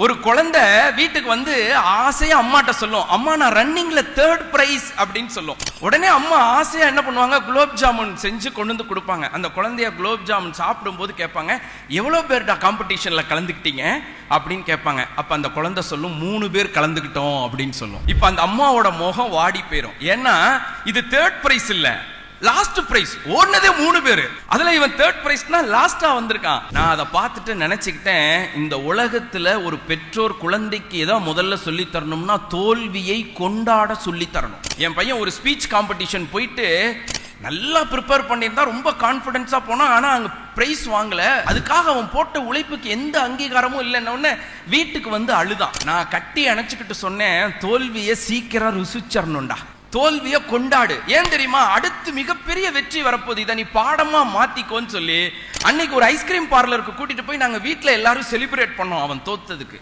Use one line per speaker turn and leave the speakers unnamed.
ஒரு குழந்தை வீட்டுக்கு வந்து ஆசையா அம்மாட்ட சொல்லும், அம்மா நான் ரன்னிங்ல 3rd பிரைஸ் அப்படின்னு சொல்லும். உடனே அம்மா ஆசையா என்ன பண்ணுவாங்க, குலோப் ஜாமுன் செஞ்சு கொண்டு வந்து கொடுப்பாங்க. அந்த குழந்தைய குலோப் ஜாமுன் சாப்பிடும் போது கேட்பாங்க, எவ்வளவு பேர்டா காம்படிஷன்ல கலந்துக்கிட்டீங்க அப்படின்னு கேட்பாங்க. அப்ப அந்த குழந்தை சொல்லும், 3 பேர் கலந்துக்கிட்டோம் அப்படின்னு சொல்லும். இப்ப அந்த அம்மாவோட முகம் வாடி போயிரும். ஏன்னா இது 3rd பிரைஸ் இல்ல, லாஸ்ட் பிரைஸ். ஓடுனதே 3 பேரு, அதுல இவன் 3rd பிரைஸ்னா லாஸ்டா வந்திருக்கான். நான் அதை பார்த்துட்டு நினைச்சுக்கிட்டேன், இந்த உலகத்துல ஒரு பெற்றோர் குழந்தைக்கு ஏதோ முதல்ல சொல்லி தரணும்னா தோல்வியை கொண்டாட சொல்லி தரணும். என் பையன் ஒரு ஸ்பீச் காம்படிஷன் போயிட்டு நல்லா ப்ரிப்பேர் பண்ணியிருந்தா, ரொம்ப கான்பிடன்ஸா போனா, ஆனா அங்க பிரைஸ் வாங்கல. அதுக்காக அவன் போட்ட உழைப்புக்கு எந்த அங்கீகாரமும் இல்லைன்னு வீட்டுக்கு வந்து அழுதான். நான் கட்டி அணைச்சுக்கிட்டு சொன்னேன், தோல்வியை சீக்கிரம் ருசிச்சரணும்டா, தோல்வியை கொண்டாடு. ஏன் தெரியுமா, அடுத்து மிகப்பெரிய வெற்றி வரப்போகுது, இதை நீ பாடமா மாத்திக்கோன்னு சொல்லி அன்னைக்கு ஒரு ஐஸ்கிரீம் பார்லருக்கு கூட்டிட்டு போய் நாங்க வீட்டுல எல்லாரும் செலிப்ரேட் பண்ணோம் அவன் தோத்ததுக்கு.